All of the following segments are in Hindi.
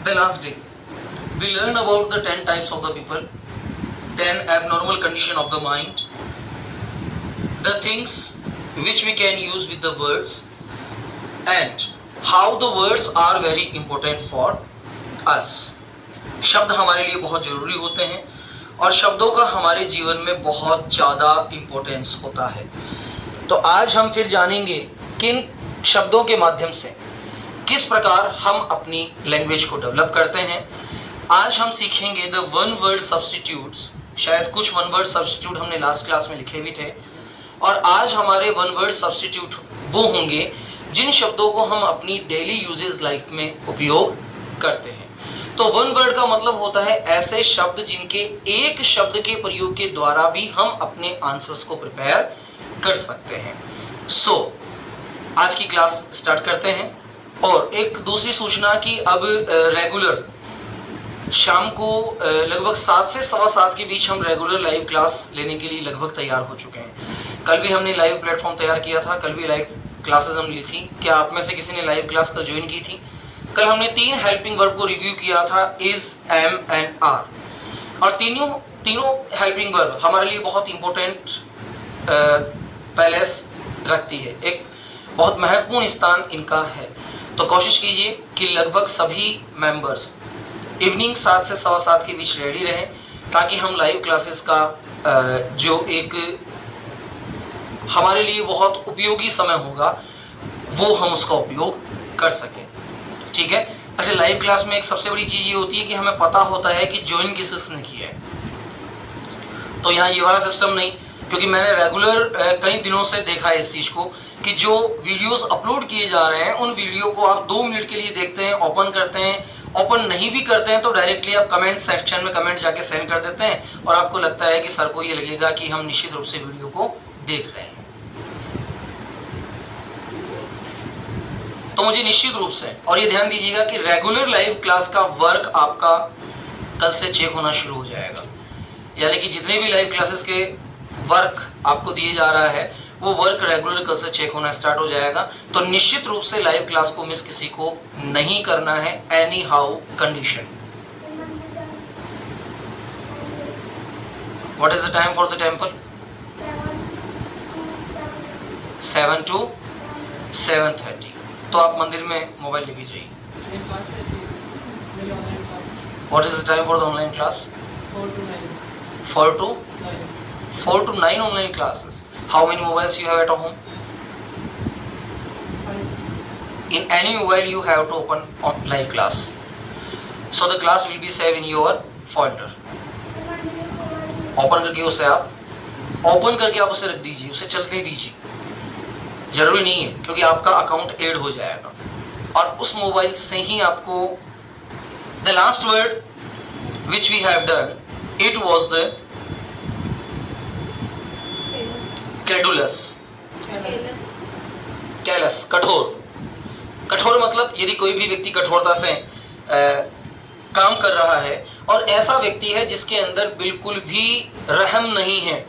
the last day, we learn about the 10 types of the people, 10 abnormal condition of the mind, the things which we can use with the words, and how the words are very important for us. शब्द हमारे लिए बहुत जरूरी होते हैं और शब्दों का हमारे जीवन में बहुत ज़्यादा इम्पोर्टेंस होता है। तो आज हम फिर जानेंगे किन शब्दों के माध्यम से किस प्रकार हम अपनी लैंग्वेज को डेवलप करते हैं। आज हम सीखेंगे द वन वर्ड सब्स्टिट्यूट्स। शायद कुछ वन वर्ड सब्स्टिट्यूट हमने लास्ट क्लास में लिखे भी थे, और आज हमारे वन वर्ड सब्स्टिट्यूट वो होंगे जिन शब्दों को हम अपनी डेली यूजेज लाइफ में उपयोग करते हैं। तो वन वर्ड का मतलब होता है ऐसे शब्द जिनके एक शब्द के प्रयोग के द्वारा भी हम अपने आंसर्स को प्रिपेयर कर सकते हैं। आज की क्लास स्टार्ट करते हैं। और एक दूसरी सूचना कि अब रेगुलर शाम को लगभग 7 से 7:15 के बीच हम रेगुलर लाइव क्लास लेने के लिए लगभग तैयार हो चुके हैं। कल भी हमने लाइव प्लेटफॉर्म तैयार किया था, कल भी लाइव क्लासेस हम ली थी। क्या आप में से किसी ने लाइव क्लास कल ज्वाइन की थी? कल हमने 3 हेल्पिंग वर्ब को रिव्यू किया था, इज, एम एंड आर। और तीनों हेल्पिंग वर्ब हमारे लिए बहुत इंपॉर्टेंट पैलेस रखती है, एक बहुत महत्वपूर्ण स्थान इनका है। तो कोशिश कीजिए कि लगभग सभी मेंबर्स इवनिंग 7 से 7:15 के बीच रेडी रहें, ताकि हम लाइव क्लासेस का जो एक हमारे लिए बहुत उपयोगी समय होगा वो हम उसका उपयोग कर सकें। ठीक है। अच्छा, लाइव क्लास में एक सबसे बड़ी चीज़ ये होती है कि हमें पता होता है कि ज्वाइन किसने किया है। तो यहाँ ये वाला सिस्टम नहीं, क्योंकि मैंने रेगुलर कई दिनों से देखा है इस चीज़ को कि जो वीडियोस अपलोड किए जा रहे हैं उन वीडियो को आप 2 मिनट के लिए देखते हैं, ओपन करते हैं, ओपन नहीं भी करते हैं तो डायरेक्टली आप कमेंट सेक्शन में कमेंट जाके सेंड कर देते हैं, और आपको लगता है कि सर को ये लगेगा कि हम निश्चित रूप से वीडियो को देख रहे हैं। तो मुझे निश्चित रूप से, और ये ध्यान दीजिएगा कि रेगुलर लाइव क्लास का वर्क आपका कल से चेक होना शुरू हो जाएगा। यानी कि जितने भी लाइव क्लासेस के वर्क आपको दिए जा रहा है वो वर्क रेगुलर कल से चेक होना स्टार्ट हो जाएगा। तो निश्चित रूप से लाइव क्लास को मिस किसी को नहीं करना है, any how condition. What is the time for the temple? 7 to 7:30। तो आप मंदिर में मोबाइल लेके जाइए। What is the time for the online class? 4 to 9 online classes. How many mobiles you have at home? In any mobile you have to open on live class. So the class will be saved in your folder. Open करके उसे आप उसे रख दीजिए, उसे चलने दीजिए। जरूरी नहीं है, क्योंकि आपका अकाउंट ऐड हो जाएगा और उस मोबाइल से ही आपको the last word which we have done, it was the callous, callous, कठोर मतलब यदि कोई भी व्यक्ति कठोरता से काम कर रहा है और ऐसा व्यक्ति है जिसके अंदर बिल्कुल भी रहम नहीं है,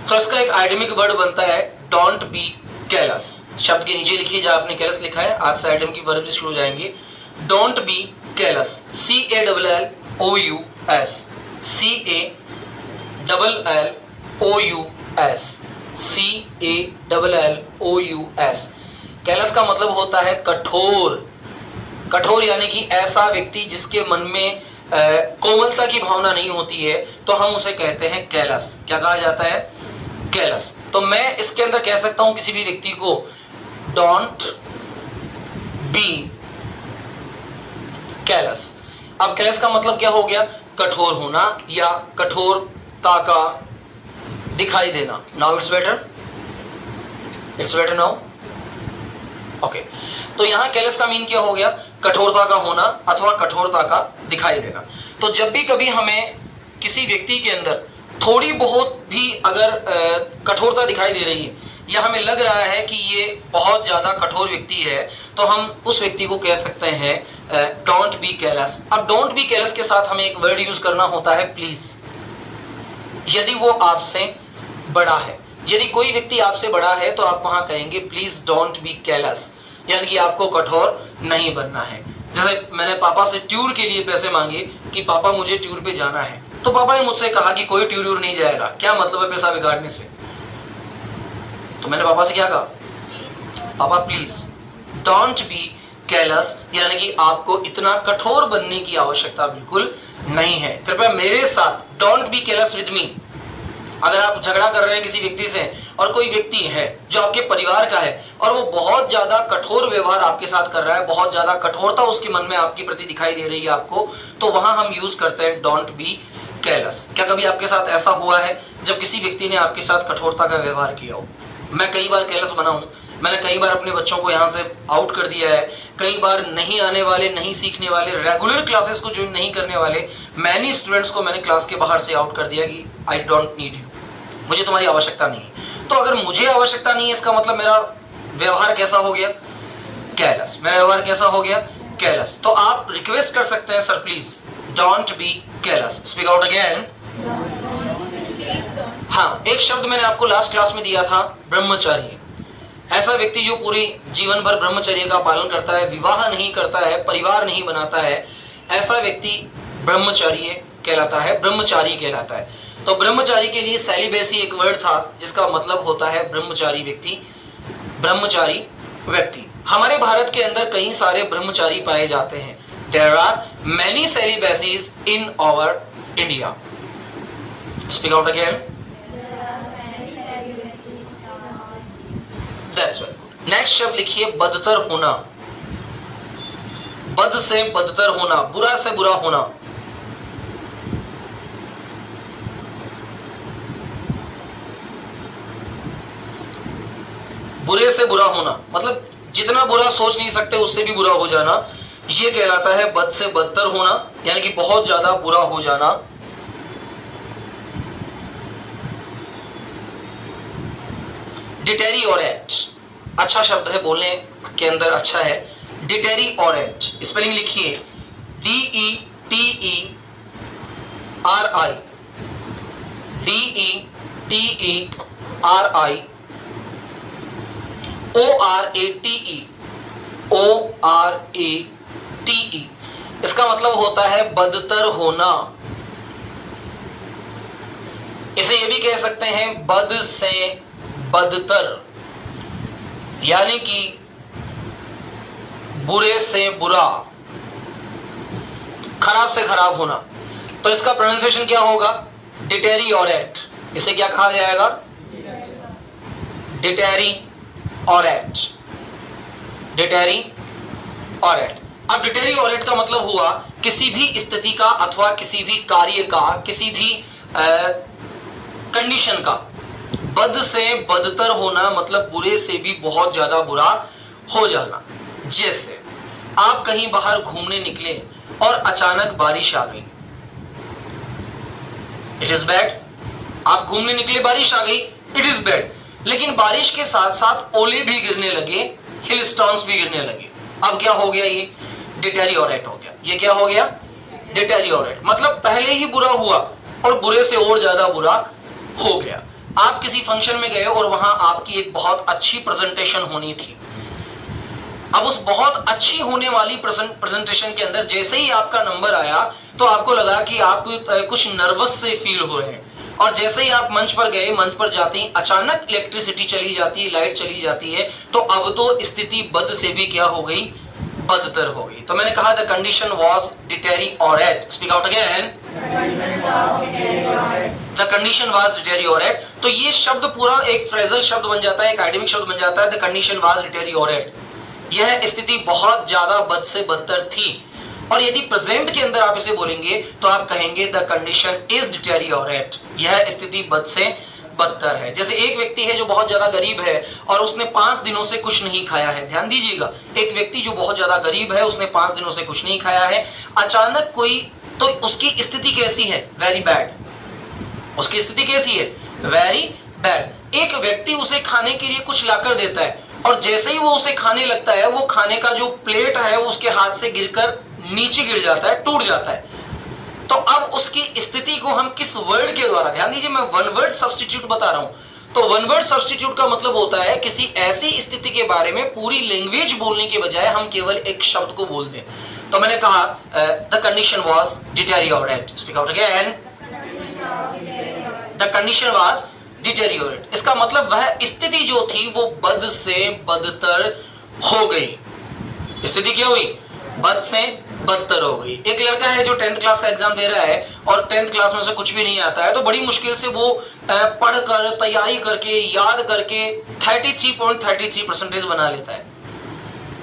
तो इसका एक आइडमिक वर्ड बनता है डोंट बी कैलस। शब्द के नीचे लिखिए जहां आपने कैलस लिखा है, आज से आइटम की वर्ब शुरू हो जाएंगे। Don't be callus, CALLOUS, CALLOUS। Callus का मतलब होता है कठोर यानी कि ऐसा व्यक्ति जिसके मन में कोमलता की भावना नहीं होती है, तो हम उसे कहते हैं कैलस। क्या कहा जाता है? कैलस। तो मैं इसके अंदर कह सकता हूं किसी भी व्यक्ति को डोंट बी कैलस। अब कैलस का मतलब क्या हो गया? कठोर होना या कठोरता का दिखाई देना। Now it's better now. Okay, तो यहां कैलस का मीन क्या हो गया? कठोरता का होना अथवा कठोरता का दिखाई देना। तो जब भी कभी हमें किसी व्यक्ति के अंदर थोड़ी बहुत भी अगर कठोरता दिखाई दे रही है या हमें लग रहा है कि ये बहुत ज्यादा कठोर व्यक्ति है, तो हम उस व्यक्ति को कह सकते हैं डोंट बी कैलस। अब डोंट बी कैलस के साथ हमें एक वर्ड यूज करना होता है प्लीज। यदि वो आपसे बड़ा है, यदि कोई व्यक्ति आपसे बड़ा है तो आप वहां कहेंगे प्लीज डोंट बी कैलस। यानी कि आपको कठोर नहीं बनना है। जैसे मैंने पापा से टूर के लिए पैसे मांगे कि पापा मुझे टूर पे जाना है, तो पापा ने मुझसे कहा कि कोई टूर नहीं जाएगा, क्या मतलब है पैसा बिगाड़ने से। तो मैंने पापा से क्या कहा, पापा प्लीज डोंट बी केयरलेस, यानी कि आपको इतना कठोर बनने की आवश्यकता बिल्कुल नहीं है। कृपया मेरे साथ don't be careless with me. अगर आप झगड़ा कर रहे हैं किसी व्यक्ति से और कोई व्यक्ति है जो आपके परिवार का है और वो बहुत ज्यादा कठोर व्यवहार आपके साथ कर रहा है, बहुत ज्यादा कठोरता उसके मन में आपके प्रति दिखाई दे रही है आपको, तो वहां हम यूज करते हैं डोंट बी केयरलेस। क्या कभी आपके साथ ऐसा हुआ है जब किसी व्यक्ति ने आपके साथ कठोरता का व्यवहार किया हो? मैं कई बार केयरलेस बना हूं, मैंने कई बार अपने बच्चों को यहाँ से आउट कर दिया है, कई बार नहीं आने वाले, नहीं सीखने वाले, रेगुलर क्लासेस को ज्वाइन नहीं करने वाले मैनी स्टूडेंट्स को मैंने क्लास के बाहर से आउट कर दिया कि आई डोंट नीड यू, मुझे तुम्हारी आवश्यकता नहीं है। तो अगर मुझे आवश्यकता नहीं है, इसका मतलब मेरा व्यवहार कैसा हो गया? केयरलेस। मेरा व्यवहार कैसा हो गया? केयरलेस। तो आप रिक्वेस्ट कर सकते हैं, sir please don't be careless. Speak out again. हाँ, एक शब्द मैंने आपको लास्ट क्लास में दिया था, ब्रह्मचारी। ऐसा व्यक्ति जो पूरी जीवन भर ब्रह्मचर्य का पालन करता है, विवाह नहीं करता है, परिवार नहीं बनाता है, ऐसा व्यक्ति ब्रह्मचारी कहलाता है, ब्रह्मचारी कहलाता है। तो ब्रह्मचारी के लिए सेलिबेसी एक वर्ड था जिसका मतलब होता है ब्रह्मचारी व्यक्ति, ब्रह्मचारी व्यक्ति। हमारे भारत के अंदर कई सारे ब्रह्मचारी पाए जाते हैं। There are many celibacies in our India. Speak out again. That's right. Next शब्द लिखिए बदतर होना। बद से बदतर होना, बुरा से बुरा होना। बुरे से बुरा होना मतलब जितना बुरा सोच नहीं सकते उससे भी बुरा हो जाना, यह कहलाता है बद से बदतर होना, यानी कि बहुत ज्यादा बुरा हो जाना। डिटेरियोरेट अच्छा शब्द है, बोलने के अंदर अच्छा है। डिटेरियोरेट स्पेलिंग लिखिए DETERI, ORATE। इसका मतलब होता है बदतर होना। इसे ये भी कह सकते हैं बद से बदतर, यानी कि बुरे से बुरा, खराब से खराब होना। तो इसका प्रोनाउंसिएशन क्या होगा? डिटेरियोरेट। इसे क्या कहा जाएगा? डिटेरियोरेट। डिटेरियोरेट। अब डिटेरियोरेट का मतलब हुआ किसी भी स्थिति का अथवा किसी भी कार्य का, किसी भी कंडीशन का बद से बदतर होना, मतलब बुरे से भी बहुत ज्यादा बुरा हो जाना। जैसे आप कहीं बाहर घूमने निकले और अचानक बारिश आ गई, इट इज बैड। आप घूमने निकले, बारिश आ गई, इट इज बैड। लेकिन बारिश के साथ साथ ओले भी गिरने लगे, हिल स्टोन्स भी गिरने लगे। अब क्या हो गया? ये डिटेरियोरेट हो गया। ये क्या हो गया? डिटेरियोरेट। मतलब पहले ही बुरा हुआ और बुरे से और ज्यादा बुरा हो गया। आप किसी फंक्शन में गए और वहां आपकी एक बहुत अच्छी प्रेजेंटेशन होनी थी। अब उस बहुत अच्छी होने वाली प्रेजेंटेशन के अंदर जैसे ही आपका नंबर आया तो आपको लगा कि आप कुछ नर्वस से फील हो रहे हैं, और जैसे ही आप मंच पर गए, मंच पर जाते ही अचानक इलेक्ट्रिसिटी चली जाती है, लाइट चली जाती है, तो अब तो स्थिति बद से भी क्या हो गई? बदतर हो गई। तो मैंने कहा the condition was deteriorate. Speak out again. The condition was deteriorate. तो ये शब्द पूरा एक फ्रेजल शब्द बन जाता है, एक एकेडमिक शब्द बन जाता है। The condition was deteriorate. यह स्थिति बहुत ज्यादा बद से बदतर थी। और यदि प्रेजेंट के अंदर आप इसे बोलेंगे तो आप कहेंगे द कंडीशन इज डिटेरियोरेट। यह स्थिति बद से बदतर है। जैसे एक व्यक्ति है जो बहुत ज्यादा गरीब है और उसने 5 दिनों से कुछ नहीं खाया है। ध्यान दीजिएगा, एक व्यक्ति जो बहुत ज्यादा गरीब है, उसने 5 दिनों से कुछ नहीं खाया है, अचानक कोई, तो उसकी स्थिति कैसी है? Very bad. उसकी स्थिति कैसी है? Very bad. एक व्यक्ति उसे खाने के लिए कुछ लाकर देता है और जैसे ही वो उसे खाने लगता है, वो खाने का जो प्लेट है वो उसके हाथ से गिरकर नीचे गिर जाता है, टूट जाता है। तो अब उसकी स्थिति को हम किस वर्ड के द्वारा, ध्यान दीजिए मैं वन वर्ड सब्स्टिट्यूट बता रहा हूं, तो वन वर्ड सब्स्टिट्यूट का मतलब होता है किसी ऐसी स्थिति के बारे में पूरी लैंग्वेज बोलने के बजाय हम केवल एक शब्द को बोल दें। तो मैंने कहा the condition was deteriorate, speak out again, the condition was deteriorate. इसका मतलब वह स्थिति जो थी वो बद से बदतर हो गई। स्थिति क्या हुई? बद से बदतर हो गई। एक लड़का है जो 10th क्लास का एग्जाम दे रहा है और 10th क्लास में से कुछ भी नहीं आता है, तो बड़ी मुश्किल से वो पढ़कर तैयारी करके याद करके 33.33% बना लेता है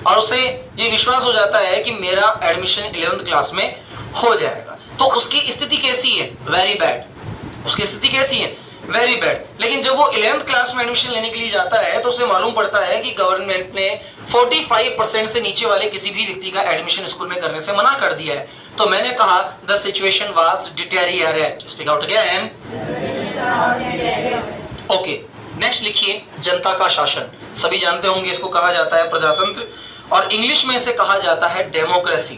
और उसे ये विश्वास हो जाता है कि मेरा एडमिशन 11th क्लास में हो जाएगा। तो उसकी स्थिति कैसी है? Very bad. उसकी स्थिति कैसी है? Very bad. लेकिन जब वो 11th क्लास में एडमिशन लेने के लिए जाता है तो उसे मालूम पड़ता है कि गवर्नमेंट ने 45% से नीचे वाले किसी भी व्यक्ति का एडमिशन स्कूल में करने से मना कर दिया है। तो मैंने कहा the situation was deteriorate, speak out again. Okay, next लिखिए जनता का शासन। सभी जानते होंगे इसको कहा जाता है प्रजातंत्र और इंग्लिश में इसे कहा जाता है डेमोक्रेसी।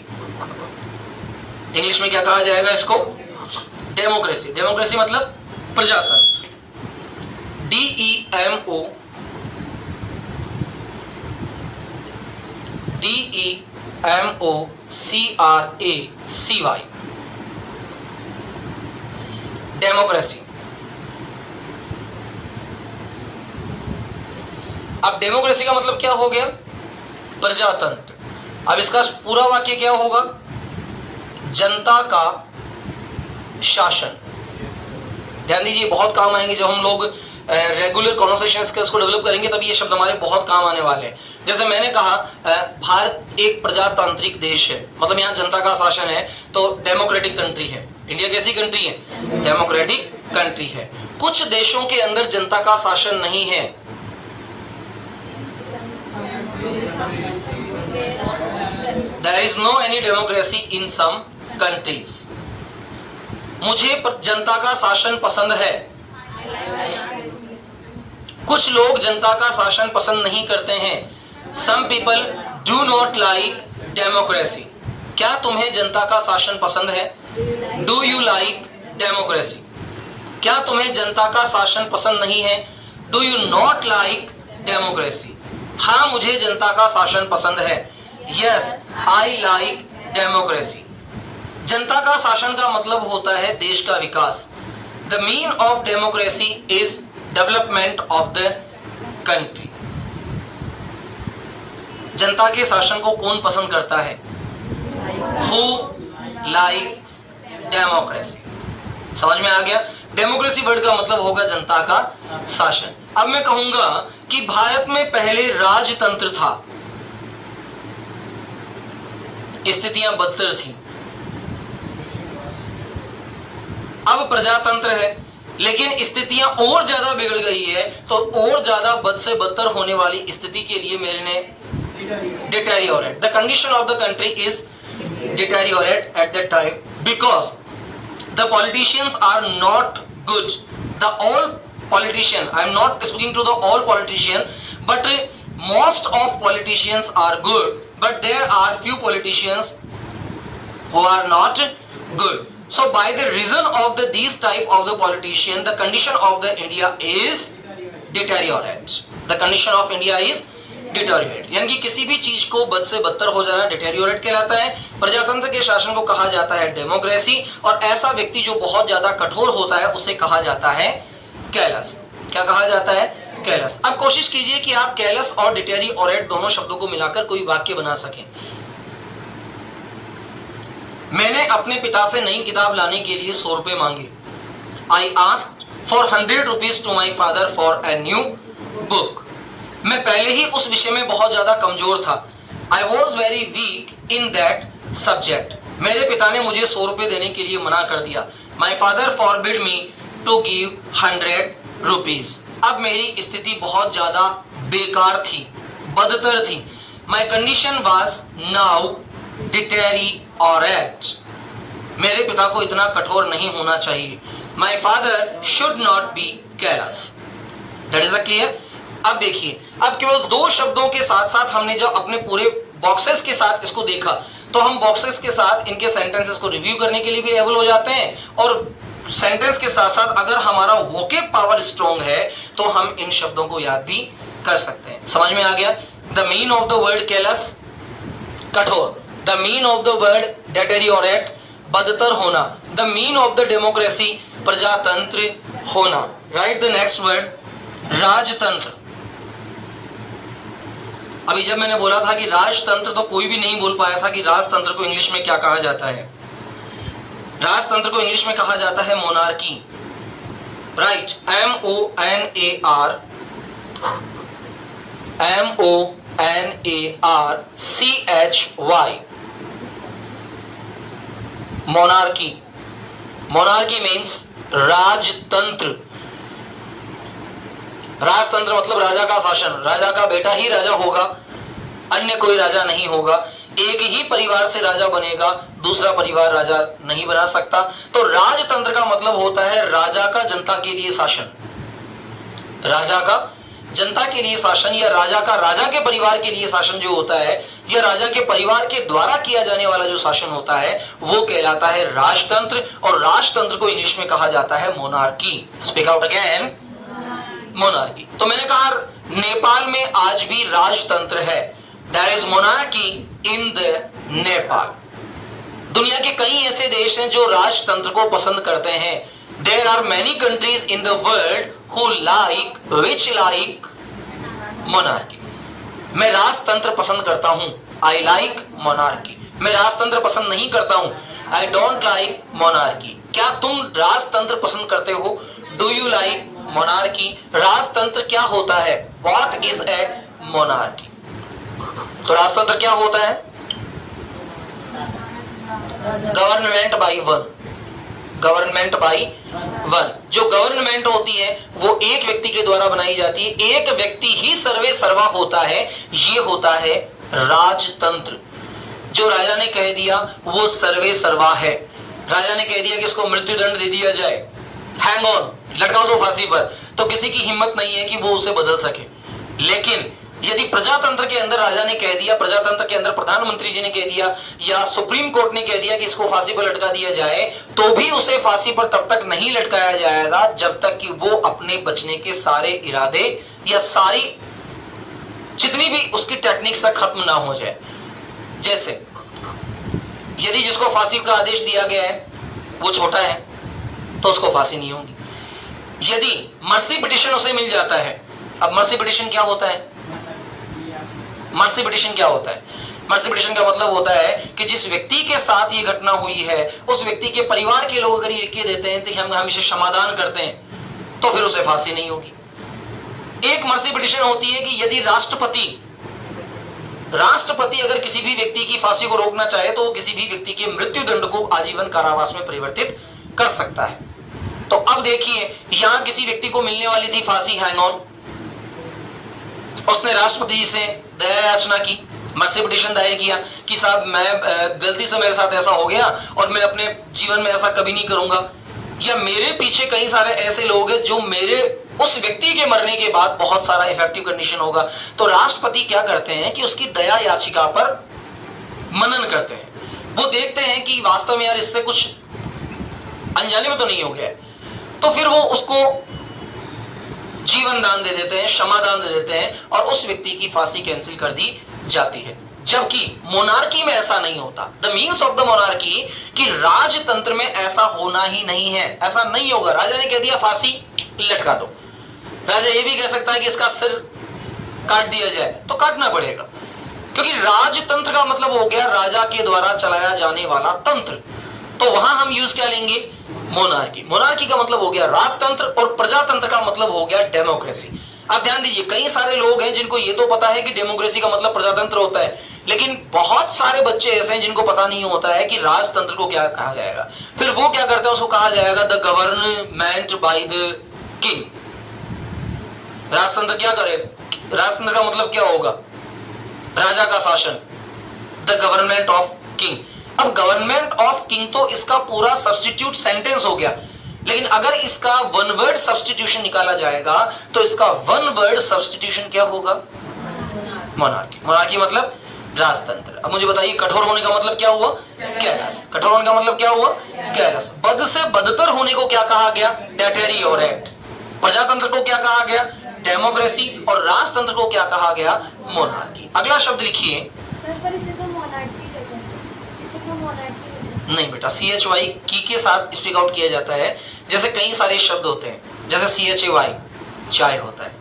इंग्लिश में क्या कहा जाएगा इसको? डेमोक्रेसी। डेमोक्रेसी मतलब प्रजातंत्र। DEMOCRACY, democracy. अब डेमोक्रेसी का मतलब क्या हो गया? प्रजातंत्र। अब इसका पूरा वाक्य क्या होगा? जनता का शासन। ध्यान दीजिए, बहुत काम आएंगे जब हम लोग रेगुलर कॉन्वर्सेशन स्किल्स को डेवलप करेंगे, तभी ये शब्द हमारे बहुत काम आने वाले हैं। जैसे मैंने कहा भारत एक प्रजातांत्रिक देश है, मतलब यहाँ जनता का शासन है, तो डेमोक्रेटिक कंट्री है। इंडिया कैसी कंट्री है? डेमोक्रेटिक कंट्री है। कुछ देशों के अंदर जनता का शासन नहीं है। There is no any democracy in some countries. मुझे जनता का शासन पसंद है। कुछ लोग जनता का शासन पसंद नहीं करते हैं। Some people do not like democracy. क्या तुम्हें जनता का शासन पसंद है? Do you like democracy? क्या तुम्हें जनता का शासन पसंद नहीं है? Do you not like democracy? हाँ, मुझे जनता का शासन पसंद है। Yes, I like democracy. जनता का शासन का मतलब होता है देश का विकास। The mean of democracy is development of the country. जनता के शासन को कौन पसंद करता है? Who likes democracy? समझ में आ गया? डेमोक्रेसी वर्ड का मतलब होगा जनता का शासन। अब मैं कहूंगा कि भारत में पहले राजतंत्र था, स्थितियां बदतर थी। अब प्रजातंत्र है, लेकिन स्थितियां और ज्यादा बिगड़ गई है, तो और ज्यादा बद से बदतर होने वाली स्थिति के लिए मेरे ने deteriorate, the condition of the country is deteriorate at that time because the politicians are not good. The all politician, I am not speaking to the all politician, but most of politicians are good, but there are few politicians who are not good. So by the reason of these type of the politician, the condition of the India is deteriorate. The condition of India is deteriorate. यानी कि किसी भी चीज को बद से बदतर हो जाना deteriorate कहलाता है। प्रजातंत्र के शासन को कहा जाता है डेमोक्रेसी, और ऐसा व्यक्ति जो बहुत ज्यादा कठोर होता है उसे कहा जाता है कैलस। क्या कहा जाता है? कैलस। अब कोशिश कीजिए कि आप कैलस और डिटेरियोरेट दोनों शब्दों को मिलाकर कोई वाक्य बना सकें। मैंने अपने पिता से नई किताब लाने के लिए 100 रुपए मांगे। I asked for 100 rupees to my father for a new book. मैं पहले ही उस विषय में बहुत ज्यादा कमजोर था। I was very weak in that subject. मेरे पिता ने मुझे 100 रुपए देने के लिए मना कर दिया। My father forbid me to give 100 rupees. अब मेरी स्थिति बहुत ज्यादा बेकार थी, बदतर थी। My condition was now deteriorate. मेरे पिता को इतना कठोर नहीं होना चाहिए। My father should not be callous. That is clear. अब देखिए, अब केवल 2 शब्दों के साथ साथ हमने जब अपने पूरे बॉक्सेस के साथ इसको देखा, तो हम बॉक्सेस के साथ इनके सेंटेंसेस को रिव्यू करने के लिए भी एबल हो जाते हैं, और सेंटेंस के साथ साथ अगर हमारा वोकेब पावर स्ट्रॉन्ग है तो हम इन शब्दों को याद भी कर सकते हैं। समझ में आ गया? The mean of the word callous, कठोर। The mean of the word deteriorate, बदतर होना। The mean of the democracy, प्रजातंत्र होना। राइट द नेक्स्ट वर्ड राजतंत्र। अभी जब मैंने बोला था कि राजतंत्र, तो कोई भी नहीं बोल पाया था कि राजतंत्र को इंग्लिश में क्या कहा जाता है। राजतंत्र को इंग्लिश में कहा जाता है monarchy. Right, MONARCHY, monarchy. Monarchy means राजतंत्र। राजतंत्र मतलब राजा का शासन, राजा का बेटा ही राजा होगा, अन्य कोई राजा नहीं होगा। एक ही परिवार से राजा बनेगा, दूसरा परिवार राजा नहीं बना सकता। तो राजतंत्र का मतलब होता है राजा का जनता के लिए शासन। राजा का जनता के लिए शासन, या राजा का राजा के परिवार के लिए शासन जो होता है, या राजा के परिवार के द्वारा किया जाने वाला जो शासन होता है, वो कहलाता है राजतंत्र। और राजतंत्र को इंग्लिश में कहा जाता है monarchy. Speak out again, monarchy. तो मैंने कहा नेपाल में आज भी राजतंत्र है। There is monarchy in the Nepal. दुनिया के कई ऐसे देश हैं जो राजतंत्र को पसंद करते हैं। There are many countries in the world who like monarchy। मैं राजतंत्र पसंद करता हूं, I like monarchy। मैं राजतंत्र पसंद नहीं करता हूं, I don't like monarchy। क्या तुम राजतंत्र पसंद करते हो? Do you like monarchy? राजतंत्र क्या होता है? What is a monarchy? तो राजतंत्र क्या होता है? Government by one. Government by one. जो गवर्नमेंट होती है वो एक व्यक्ति के द्वारा बनाई जाती है, एक व्यक्ति ही सर्वे सर्वा होता है, ये होता है राजतंत्र। जो राजा ने कह दिया वो सर्वे सर्वा है। राजा ने कह दिया कि इसको मृत्यु दंड दे दिया जाए, हैंग ऑन, लटका दो फांसी पर, तो किसी की हिम्मत नहीं है कि वो उसे बदल सके। लेकिन यदि प्रजातंत्र के अंदर राजा ने कह दिया, प्रजातंत्र के अंदर प्रधानमंत्री जी ने कह दिया, या सुप्रीम कोर्ट ने कह दिया कि इसको फांसी पर लटका दिया जाए, तो भी उसे फांसी पर तब तक नहीं लटकाया जाएगा जब तक कि वो अपने बचने के सारे इरादे या सारी जितनी भी उसकी टेक्निक से खत्म ना हो जाए। जैसे यदि जिसको फांसी का आदेश दिया गया है वो छोटा है तो उसको फांसी नहीं होगी। यदि मर्सी पिटिशन उसे मिल जाता है, अब मर्सी पिटिशन क्या होता है? मर्सी पिटिशन क्या होता है? मर्सी पिटिशन का मतलब होता है कि जिस व्यक्ति के साथ ये घटना हुई है उस व्यक्ति के परिवार के लोग अगर ये लिख के देते हैं तो हम इसे क्षमादान करते हैं, तो फिर उसे फांसी नहीं होगी। एक मर्सी पिटिशन होती है कि यदि राष्ट्रपति अगर किसी भी व्यक्ति की फांसी को रोकना चाहे तो वो किसी भी व्यक्ति के मृत्यु दंड को आजीवन कारावास में परिवर्तित कर सकता है। तो अब देखिए, यहां किसी व्यक्ति को मिलने वाली थी फांसी, हैंग ऑन। उसने राष्ट्रपति जी से दया याचना की, मर्सी पिटिशन दायर किया कि साहब मैं गलती से मेरे साथ ऐसा हो गया और मैं अपने जीवन में ऐसा कभी नहीं करूंगा, या मेरे पीछे कई सारे ऐसे लोग हैं जो मेरे उस व्यक्ति के मरने के बाद बहुत सारा इफेक्टिव कंडीशन होगा। तो राष्ट्रपति क्या करते हैं कि उसकी दया याचिका पर मनन करते हैं। वो देखते हैं कि वास्तव में यार इससे कुछ अनजाने में तो नहीं हो गया, तो फिर वो उसको जीवन दान दे देते हैं, क्षमा दान दे देते हैं, और उस व्यक्ति की फांसी कैंसिल कर दी जाती है। जबकि मोनार्की में ऐसा नहीं होता। The means of the monarchy कि राजतंत्र में ऐसा होना ही नहीं है, ऐसा नहीं होगा। राजा ने कह दिया फांसी, लटका दो। राजा ये भी कह सकता है कि इसका सिर काट दिया जाए, तो काटना पड़ेगा, क्योंकि राजतंत्र का मतलब हो गया राजा के द्वारा चलाया जाने वाला तंत्र। तो वहां हम यूज क्या लेंगे? मोनार्की। मोनार्की का मतलब हो गया राजतंत्र, और प्रजातंत्र का मतलब हो गया डेमोक्रेसी। अब ध्यान दीजिए, कई सारे लोग हैं जिनको ये तो पता है कि डेमोक्रेसी का मतलब प्रजातंत्र होता है, लेकिन बहुत सारे बच्चे ऐसे हैं जिनको पता नहीं होता है कि राजतंत्र को क्या कहा जाएगा। फिर वो क्या करते हैं, उसको कहा जाएगा the government by the king. राजतंत्र क्या करे? राजतंत्र का मतलब क्या होगा? राजा का शासन, द गवर्नमेंट ऑफ किंग। अब गवर्नमेंट ऑफ किंग तो इसका पूरा सब्स्टिट्यूट सेंटेंस हो गया, लेकिन अगर इसका वन वर्ड सब्स्टिट्यूशन निकाला जाएगा तो इसका वन वर्ड सब्स्टिट्यूशन क्या होगा? मोनार्की। मोनार्की मतलब राजतंत्र। अब मुझे बताइए कठोर होने का मतलब क्या हुआ? कैरस। कठोर होने का मतलब क्या हुआ? कैरस। बद से बदतर होने को क्या कहा गया? डेटेरियोरेट। प्रजातंत्र को क्या कहा गया? डेमोक्रेसी। और राजतंत्र को क्या कहा गया? मोनार्की। अगला शब्द लिखिए। सर पर इसे तो मोनार्ची कहते हैं, इसे तो मोनार्ची कहते हैं। नहीं बेटा, CHY की के साथ स्पीक आउट किया जाता है। जैसे कई सारे शब्द होते हैं, जैसे CHAY चाय होता है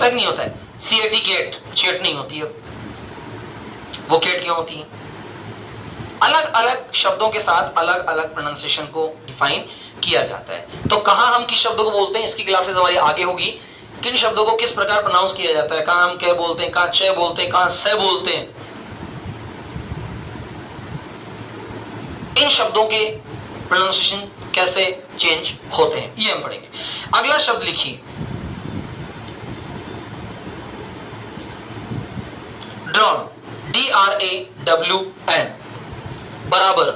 कि नहीं होता है? CAT केट, चेट नहीं होती है। वो केट क्यों होती है? अलग अलग शब्दों के साथ अलग अलग प्रोनाउंसिएशन को डिफाइन किया जाता है। तो कहां हम किस शब्दों को बोलते हैं, इसकी क्लासेस हमारी आगे होगी। किन शब्दों को किस प्रकार प्रोनाउंस किया जाता है, कहां हम क्या बोलते हैं, कहां च बोलते हैं, कहां से बोलते हैं, इन शब्दों के प्रोनाउंसिएशन कैसे चेंज होते हैं, ये हम पढ़ेंगे। अगला शब्द लिखिए, ड्रॉन। DRAWN बराबर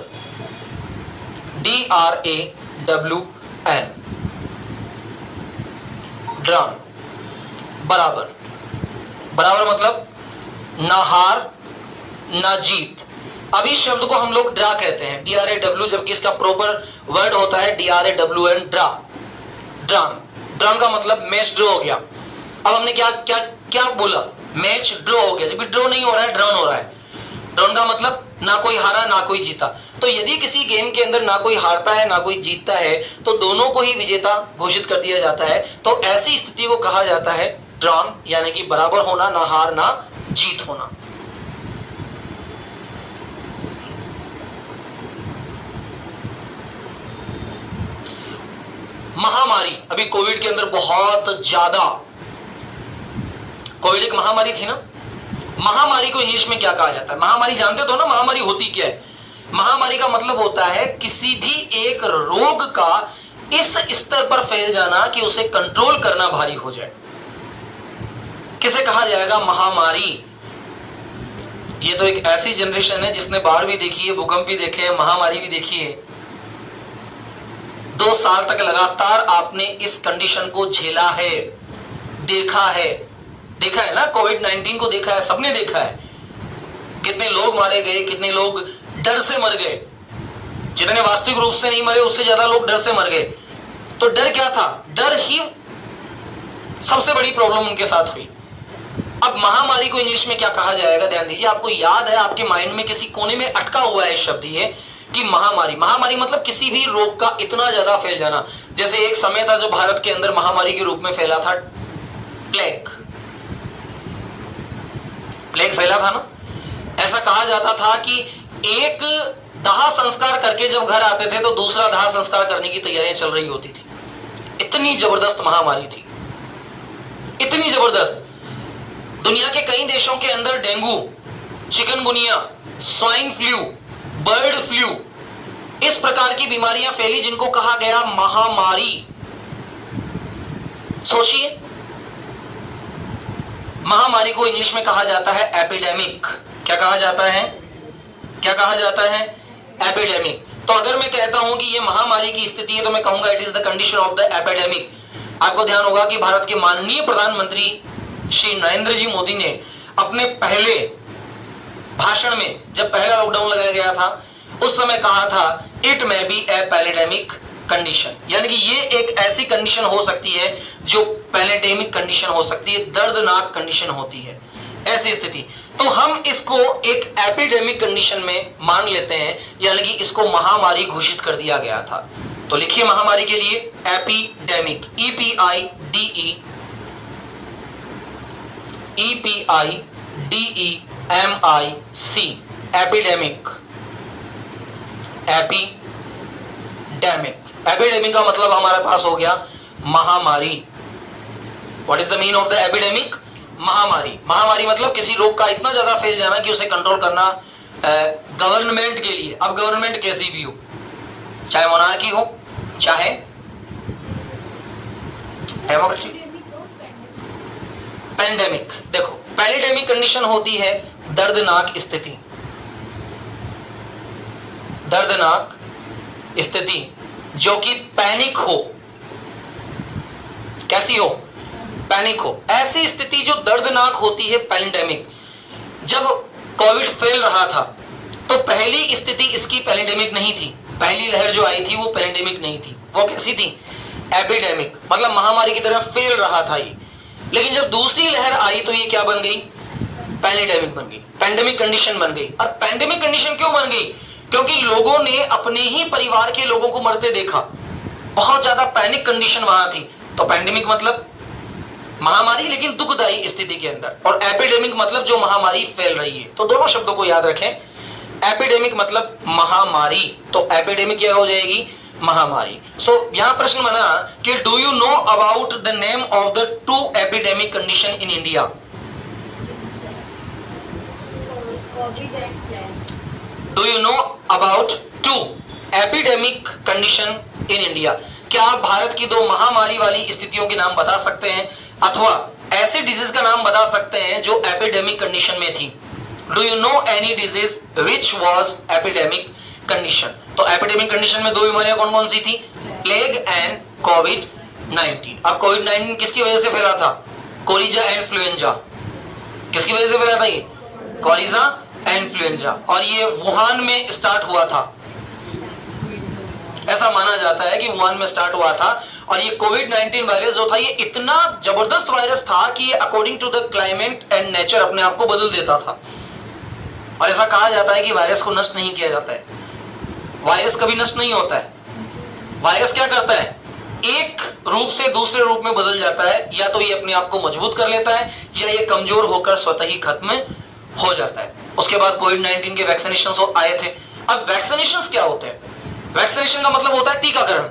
DRAWN, ड्रॉन बराबर। बराबर मतलब ना हार ना जीत। अब इस शब्द को हम लोग ड्रा कहते हैं, DRAW, जबकि इसका प्रॉपर वर्ड होता है DRAWN, ड्रा। ड्रॉन। ड्रॉन का मतलब मैच ड्रॉ हो गया। अब हमने क्या क्या क्या बोला? मैच ड्रॉ हो गया, जबकि ड्रॉ नहीं हो रहा है, ड्रॉन हो रहा है। ड्रॉन का मतलब ना कोई हारा ना कोई जीता। तो यदि किसी गेम के अंदर ना कोई हारता है ना कोई जीतता है, तो दोनों को ही विजेता घोषित कर दिया जाता है। तो ऐसी स्थिति को कहा जाता है ड्रॉन, यानी कि बराबर होना, ना हार ना जीत होना। महामारी, अभी कोविड के अंदर बहुत ज्यादा, कोविड एक महामारी थी ना। महामारी को इंग्लिश में क्या कहा जाता है? महामारी जानते तो ना, महामारी होती क्या है? महामारी का मतलब होता है किसी भी एक रोग का इस स्तर पर फैल जाना कि उसे कंट्रोल करना भारी हो जाए, किसे कहा जाएगा? महामारी। ये तो एक ऐसी जनरेशन है जिसने बाढ़ भी देखी है, भूकंप भी देखे हैं, महामारी भी देखी है। 2 साल तक लगातार आपने इस कंडीशन को झेला है, देखा है। देखा है ना, कोविड-19 को देखा है, सबने देखा है। कितने लोग मारे गए, कितने लोग डर से मर गए। जितने वास्तविक रूप से नहीं मरे, उससे ज्यादा लोग डर से मर गए। तो डर क्या था? डर ही सबसे बड़ी प्रॉब्लम उनके साथ हुई। अब महामारी को इंग्लिश में क्या कहा जाएगा? ध्यान दीजिए, आपको याद है, आपके माइंड में किसी कोने में अटका हुआ है शब्द ये कि महामारी। महामारी मतलब किसी भी रोग का इतना ज्यादा फैल जाना। जैसे एक समय था जो भारत के अंदर महामारी के रूप में फैला था, प्लेग। प्लेग फैला था ना। ऐसा कहा जाता था कि एक दाह संस्कार करके जब घर आते थे तो दूसरा दाह संस्कार करने की तैयारियां चल रही होती थी। इतनी जबरदस्त महामारी थी, इतनी जबरदस्त। दुनिया के कई देशों के अंदर dengue, chikungunya, swine flu, bird flu, इस प्रकार की बीमारियां फैली जिनको कहा गया महामारी। सोचिए, महामारी को इंग्लिश में कहा जाता है एपिडेमिक। क्या कहा जाता है? क्या कहा जाता है? एपिडेमिक। तो अगर मैं कहता हूं कि ये महामारी की स्थिति है तो मैं कहूंगा it is the condition of the epidemic. आपको ध्यान होगा कि भारत के माननीय प्रधानमंत्री श्री नरेंद्र जी मोदी ने अपने पहले भाषण में, जब पहला लॉकडाउन लगाया गया था, उस समय कहा था it may be a pandemic condition, यानी कि ये एक ऐसी कंडीशन हो सकती है जो पैलेडेमिक कंडीशन हो सकती है, दर्दनाक कंडीशन होती है, ऐसी स्थिति। तो हम इसको एक एपिडेमिक कंडीशन में मान लेते हैं, यानी कि इसको महामारी घोषित कर दिया गया था। तो लिखिए महामारी के लिए epidemic, EPIDEMIC, epidemic. Epidemic, epidemic का मतलब हमारे पास हो गया महामारी। What is the mean of the epidemic? महामारी। महामारी मतलब किसी रोग का इतना ज्यादा फैल जाना कि उसे कंट्रोल करना गवर्नमेंट के लिए, अब गवर्नमेंट कैसी भी हो, चाहे मोनार्की हो चाहे डेमोक्रेसी। पेंडेमिक, देखो पैलेडेमिक कंडीशन होती है दर्दनाक स्थिति, दर्दनाक स्थिति जो कि पैनिक हो। कैसी हो? पैनिक हो। ऐसी स्थिति जो दर्दनाक होती है पेंडेमिक। जब कोविड फैल रहा था तो पहली स्थिति इसकी पैंडेमिक नहीं थी, पहली लहर जो आई थी वो पैंडेमिक नहीं थी, वो कैसी थी? एपिडेमिक, मतलब महामारी की तरह फैल रहा था ये। लेकिन जब दूसरी लहर आई तो ये क्या बन गई? पैंडेमिक बन गई, पैंडेमिक कंडीशन बन गई। और पैंडेमिक कंडीशन क्यों बन गई? क्योंकि लोगों ने अपने ही परिवार के लोगों को मरते देखा, बहुत ज्यादा पैनिक कंडीशन वहां थी। तो पैंडेमिक मतलब महामारी, लेकिन दुखदायी स्थिति के अंदर, और एपिडेमिक मतलब जो महामारी फैल रही है। तो दोनों शब्दों को याद रखें, एपिडेमिक मतलब महामारी, तो एपिडेमिक क्या हो जाएगी? महामारी। सो यहां प्रश्न बना कि do you know about the name of the two epidemic condition in India? Covid and plague. Do you know about two epidemic condition in India? क्या आप भारत की दो महामारी वाली स्थितियों के नाम बता सकते हैं, अथवा ऐसे डिजीज का नाम बता सकते हैं जो एपिडेमिक कंडीशन में थी? Do you no any disease which was epidemic condition? तो एपिडेमिक कंडीशन में दो बीमारियां कौन कौन सी थी? प्लेग एंड कोविड-19। अब कोविड-19 किसकी वजह से फैला था? कोलिजा एंड इन्फ्लुएंजा। किसकी वजह से फैला था ये? कोलिजा एंड इन्फ्लुएंजा। और ये वुहान में स्टार्ट हुआ था, ऐसा माना जाता है कि वुहान में स्टार्ट हुआ था। और ये कोविड-19 वायरस जो था ये इतना जबरदस्त वायरस था कि ये according to the climate and nature अपने आप को बदल देता था। और ऐसा कहा जाता है कि वायरस को नष्ट नहीं किया जाता है, वायरस कभी नष्ट नहीं होता है। वायरस क्या करता है? एक रूप से दूसरे रूप में बदल जाता है, या तो ये अपने आप को मजबूत कर लेता है या ये कमजोर होकर स्वतः ही खत्म हो जाता है। उसके बाद कोविड-19 के वैक्सीनेशन आए थे। अब वैक्सीनेशन क्या होते हैं? वैक्सीनेशन का मतलब होता है टीकाकरण।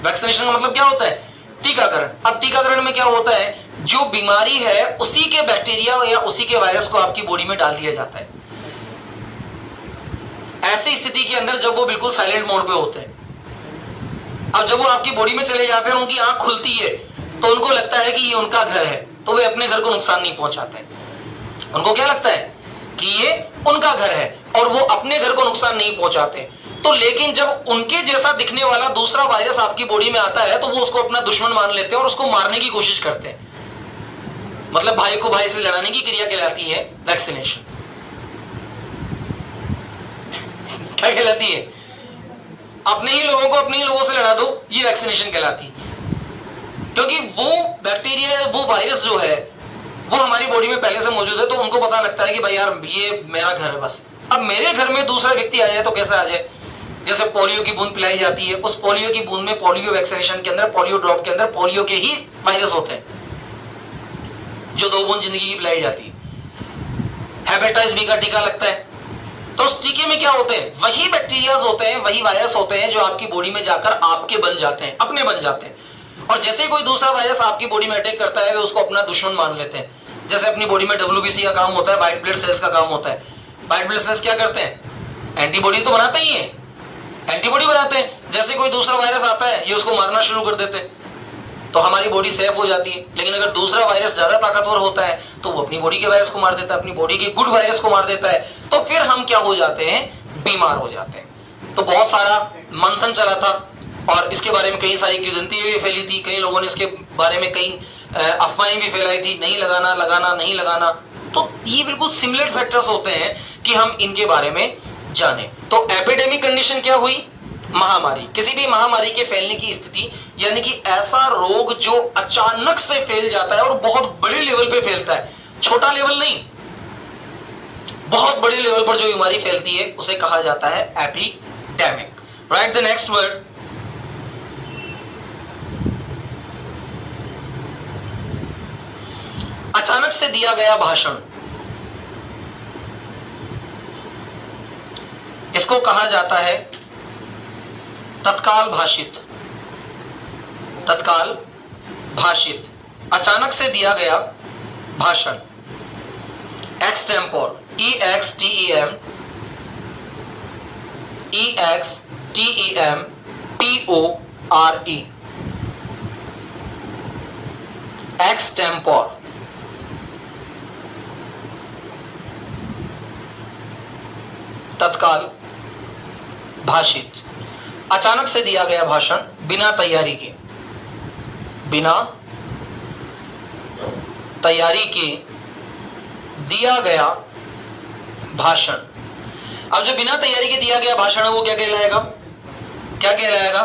वैक्सीनेशन का मतलब क्या होता है? टीकाकरण। अब टीकाकरण में क्या होता है? जो बीमारी है उसी के बैक्टीरिया या उसी के वायरस को आपकी बॉडी में डाल दिया जाता है। ऐसी स्थिति के अंदर जब वो बिल्कुल साइलेंट मोड पे होते हैं, अब जब वो आपकी बॉडी में चले जाते हैं, उनकी आंख खुलती है तो उनको लगता है कि ये उनका घर है, तो वे अपने घर को नुकसान नहीं पहुंचाते। उनको क्या लगता है कि ये उनका घर है और वो अपने घर को नुकसान नहीं पहुंचाते। तो लेकिन जब उनके जैसा दिखने वाला दूसरा वायरस आपकी बॉडी में आता है तो वो उसको अपना दुश्मन मान लेते हैं और उसको मारने की कोशिश करते हैं। मतलब भाई को भाई से लड़ाने की क्रिया कहलाती है वैक्सीनेशन। क्या कहलाती है? अपने ही लोगों को अपने ही लोगों से लड़ा दो, ये वैक्सीनेशन कहलाती है। क्योंकि वो बैक्टीरिया, वो वायरस जो है वो हमारी बॉडी में पहले से मौजूद है, तो उनको पता लगता है कि भाई यार ये मेरा घर है बस। अब मेरे घर में दूसरा व्यक्ति आ जाए तो कैसे आ जाए? जैसे पोलियो की बूंद पिलाई जाती है, उस पोलियो की बूंद में, पोलियो वैक्सीनेशन के अंदर, पोलियो ड्रॉप के अंदर पोलियो के ही वायरस होते हैं जो 2 बूंद जिंदगी की पिलाई जाती है। हेपेटाइटिस बी का टीका लगता है, तो उस टीके में क्या होते हैं? वही बैक्टीरियाज होते हैं, वही वायरस होते हैं जो आपकी बॉडी में जाकर आपके बन जाते हैं, अपने बन जाते हैं। और जैसे कोई दूसरा वायरस आपकी बॉडी में अटैक करता है वे उसको अपना दुश्मन मान लेते हैं। जैसे अपनी बॉडी में WBC का काम होता है, व्हाइट ब्लड सेल्स का काम होता है। व्हाइट ब्लड सेल्स क्या करते हैं? एंटीबॉडी तो बनाते ही है, एंटीबॉडी बनाते हैं। जैसे कोई दूसरा वायरस आता है ये उसको मारना शुरू कर देते हैं, तो हमारी बॉडी सेफ हो जाती है। लेकिन अगर दूसरा वायरस ज्यादा ताकतवर होता है तो वो अपनी बॉडी के वायरस को मार देता है, अपनी बॉडी के गुड वायरस को मार देता है, तो फिर हम क्या हो जाते हैं? बीमार हो जाते हैं। तो बहुत सारा मंथन चला था और इसके बारे में कई सारी किंवदंतियां भी फैली थी, कई लोगों ने इसके बारे में कई अफवाहें भी फैलाई थी, नहीं लगाना, लगाना, नहीं लगाना। तो ये बिल्कुल सिमिलर फैक्टर्स होते हैं कि हम इनके बारे में जाने। तो एपिडेमिक कंडीशन क्या हुई? महामारी। किसी भी महामारी के फैलने की स्थिति, यानी कि ऐसा रोग जो अचानक से फैल जाता है और बहुत बड़े लेवल पे फैलता है, छोटा लेवल नहीं, बहुत बड़े लेवल पर जो बीमारी फैलती है उसे कहा जाता है epidemic. Right the next word. अचानक से दिया गया भाषण, इसको कहा जाता है तत्काल भाषित। तत्काल भाषित, अचानक से दिया गया भाषण। Extempore, EXTEMPORE, extempore. तत्काल भाषित, अचानक से दिया गया भाषण, बिना तैयारी के, बिना तैयारी के दिया गया भाषण। अब जो बिना तैयारी के दिया गया भाषण है वो क्या कहलाएगा? क्या कहलाएगा?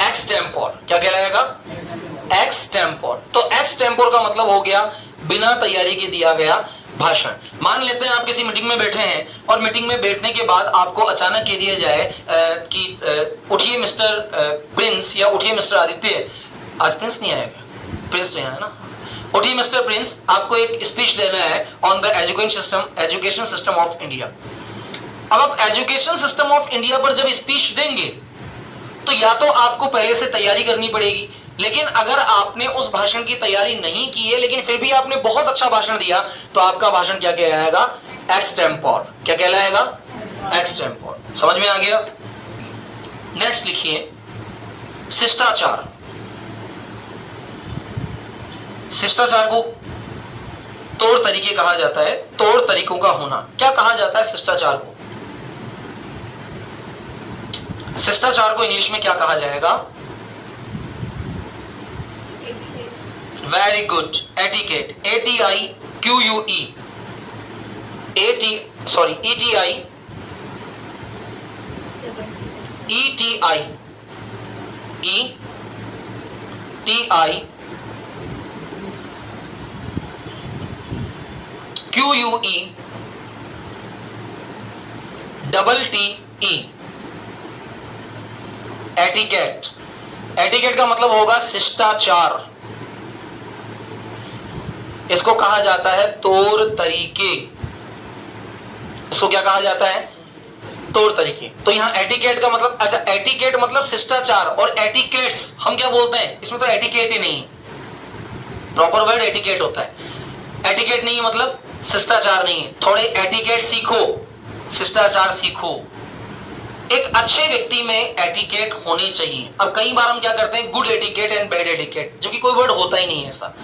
एक्सटेम्पोर। क्या कहलाएगा? एक्सटेम्पोर। तो एक्सटेम्पोर का मतलब हो गया बिना तैयारी के दिया गया भाषण। मान लेते हैं आप किसी मीटिंग में बैठे हैं और मीटिंग में बैठने के बाद आपको अचानक कह दिया जाए कि उठिए मिस्टर प्रिंस या उठिए मिस्टर आदित्य। आज प्रिंस नहीं आएगा, प्रिंस तो यहाँ है ना। उठिए मिस्टर प्रिंस, आपको एक स्पीच देना है on the education system of India. अब आप एजुकेशन सिस्टम ऑफ इंडिया पर जब स्पीच देंगे तो या तो आपको पहले से तैयारी करनी पड़ेगी, लेकिन अगर आपने उस भाषण की तैयारी नहीं की है लेकिन फिर भी आपने बहुत अच्छा भाषण दिया तो आपका भाषण क्या कहलाएगा? एक्सटेम्पोर। क्या कहलाएगा? एक्सटेम्पोर। समझ में आ गया? नेक्स्ट लिखिए शिष्टाचार। शिष्टाचार को तौर तरीके कहा जाता है, तौर तरीकों का होना। क्या कहा जाता है शिष्टाचार को? शिष्टाचार को इंग्लिश में क्या कहा जाएगा? Very good, etiquette. ATIQUE, ETIQUE etiquette. Etiquette का मतलब होगा शिष्टाचार। इसको कहा जाता है तौर तरीके। इसको क्या कहा जाता है? तौर तरीके। तो यहां एटिकेट का मतलब, अच्छा एटिकेट मतलब शिष्टाचार, और एटिकेट्स हम क्या बोलते हैं? इसमें तो एटिकेट ही नहीं, प्रॉपर वर्ड एटिकेट होता है। एटिकेट नहीं मतलब शिष्टाचार नहीं है। थोड़े एटिकेट सीखो, शिष्टाचार सीखो। एक अच्छे व्यक्ति में एटिकेट होने चाहिए। अब कई बार हम क्या करते हैं, good etiquette and bad etiquette, जो कि कोई वर्ड होता ही नहीं है ऐसा।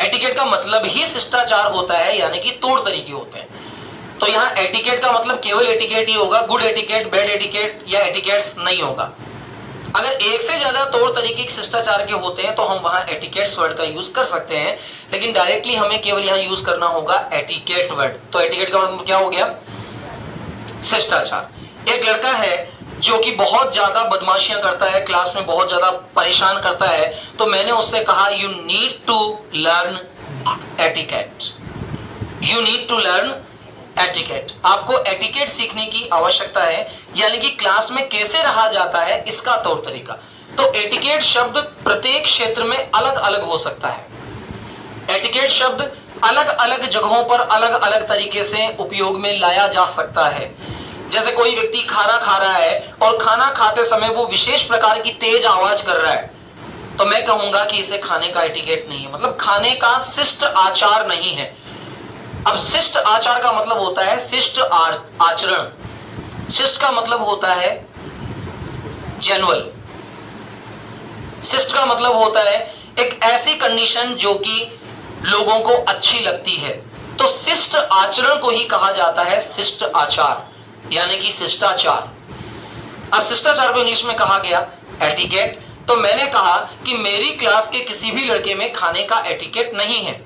एटिकेट का मतलब ही शिष्टाचार होता है, यानी कि तौर तरीके होते हैं। तो यहाँ एटिकेट का मतलब केवल एटिकेट ही होगा, गुड एटिकेट, बैड एटिकेट या एटिकेट्स नहीं होगा। अगर एक से ज्यादा तौर तरीके शिष्टाचार के होते हैं तो हम वहां एटिकेट्स वर्ड का यूज कर सकते हैं, लेकिन डायरेक्टली हमें केवल यहाँ यूज करना होगा एटिकेट वर्ड। तो एटिकेट का मतलब क्या हो गया? शिष्टाचार। एक लड़का है जो कि बहुत ज्यादा बदमाशियां करता है, क्लास में बहुत ज्यादा परेशान करता है, तो मैंने उससे कहा you need to learn etiquette. You need to learn etiquette. आपको एटिकेट सीखने की आवश्यकता है, यानी कि क्लास में कैसे रहा जाता है इसका तौर तरीका। तो एटिकेट शब्द प्रत्येक क्षेत्र में अलग अलग हो सकता है। एटिकेट शब्द अलग अलग जगहों पर अलग अलग तरीके से उपयोग में लाया जा सकता है। जैसे कोई व्यक्ति खाना खा रहा है और खाना खाते समय वो विशेष प्रकार की तेज आवाज कर रहा है, तो मैं कहूंगा कि इसे खाने का एटिकेट नहीं है, मतलब खाने का शिष्ट आचार नहीं है। अब शिष्ट आचार का मतलब होता है शिष्ट आचरण। शिष्ट का मतलब होता है जेन्युइन। शिष्ट का मतलब होता है एक ऐसी कंडीशन जो कि लोगों को अच्छी लगती है। तो शिष्ट आचरण को ही कहा जाता है शिष्ट आचार, यानी कि शिष्टाचार। अब शिष्टाचार को इंग्लिश में कहा गया एटिकेट। तो मैंने कहा कि मेरी क्लास के किसी भी लड़के में खाने का एटिकेट नहीं है,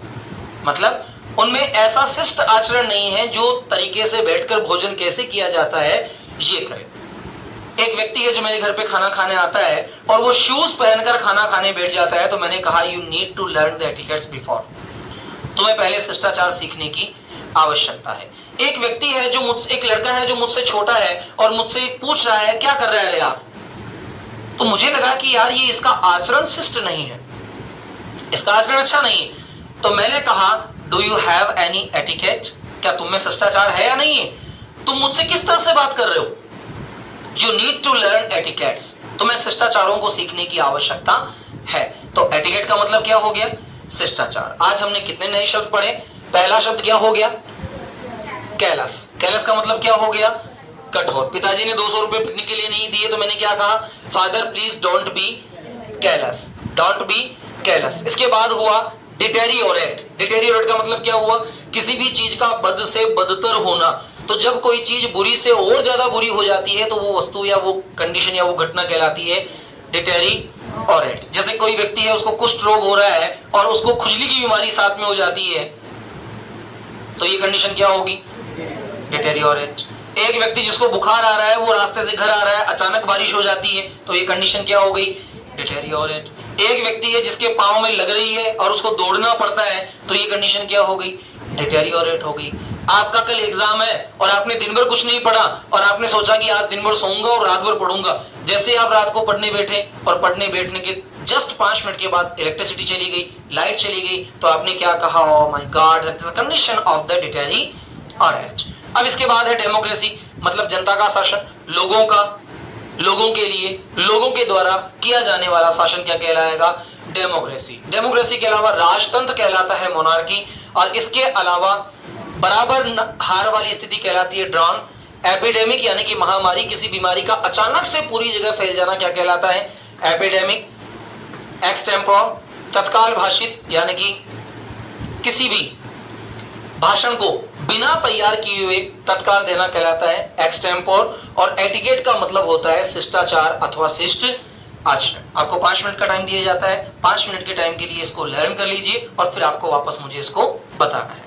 मतलब उनमें ऐसा शिष्ट आचरण नहीं है जो तरीके से बैठकर भोजन कैसे किया जाता है ये करे। एक व्यक्ति है जो मेरे घर पे खाना खाने आता है और वो शूज पहनकर खाना खाने बैठ जाता है, तो मैंने कहा you need to learn the etiquettes before. तुम्हें पहले शिष्टाचार सीखने की आवश्यकता है। एक व्यक्ति है जो मुझसे, एक लड़का है जो मुझसे छोटा है और मुझसे पूछ रहा है क्या कर रहा है यार, तो मुझे लगा कि यार ये इसका आचरण शिष्ट नहीं है, इसका आचरण अच्छा नहीं। तो मैंने कहा do you have any etiquette, क्या तुम में शिष्टाचार है या नहीं है? तुम मुझसे किस तरह से बात कर रहे हो? You need to learn etiquettes, तुम्हें शिष्टाचारों को सीखने की आवश्यकता है। तो एटिकेट का मतलब क्या हो गया? शिष्टाचार। आज हमने कितने नए शब्द पढ़े? पहला शब्द क्या हो गया? कैलस। कैलस का मतलब क्या हो गया? कठोर। पिताजी ने 200 रुपए पिकनिक के लिए नहीं दिए तो मैंने क्या कहा? Father please don't be callus, don't be callus. इसके बाद हुआ डिटेरियोरेट। डिटेरियोरेट का मतलब क्या हुआ? किसी भी चीज का बद से बदतर होना। तो जब कोई चीज बुरी से और ज्यादा बुरी हो जाती है तो वो वस्तु या वो कंडीशन या वो घटना कहलाती है डिटेरियोरेट। जैसे कोई व्यक्ति है उसको कुष्ठ रोग हो रहा है और उसको खुजली की बीमारी साथ में हो जाती है, तो ये कंडीशन क्या होगी? डिटेरियोरेट। एक व्यक्ति जिसको बुखार आ रहा है, वो रास्ते से घर आ रहा है, अचानक बारिश हो जाती है, तो ये कंडीशन क्या हो गई? डिटेरियोरेट। एक व्यक्ति है जिसके पाँव में लग रही है और उसको दौड़ना पड़ता है, तो ये कंडीशन क्या हो गई? डिटेरियोरेट हो गई। आपका कल एग्जाम है और आपने दिन भर कुछ नहीं पढ़ा और आपने सोचा कि आज दिन भर सोऊंगा और रात भर पढ़ूंगा। जैसे आप रात को पढ़ने बैठे और पढ़ने बैठने के जस्ट 5 मिनट के बाद इलेक्ट्रिसिटी चली गई, लाइट चली गई, तो आपने क्या कहा? Oh my God, that is condition of the deteriorate. अब इसके बाद है डेमोक्रेसी, मतलब जनता का शासन, लोगों का, लोगों के लिए, लोगों के द्वारा किया जाने वाला शासन क्या कहलाएगा? डेमोक्रेसी। डेमोक्रेसी के अलावा राजतंत्र कहलाता है मोनार्की, और इसके अलावा बराबर हार वाली स्थिति कहलाती है ड्रॉन। एपिडेमिक यानी कि महामारी, किसी बीमारी का अचानक से पूरी जगह फैल जाना क्या कहलाता है? एपिडेमिक। एक्सटेम्पोर, तत्काल भाषित यानी कि किसी भी भाषण को बिना तैयार किए हुए तत्काल देना कहलाता है एक्सटेम्पोर। और एटिकेट का मतलब होता है शिष्टाचार अथवा शिष्ट आचरण। आपको 5 मिनट का टाइम दिया जाता है, 5 मिनट के टाइम के लिए इसको लर्न कर लीजिए और फिर आपको वापस मुझे इसको बताना है।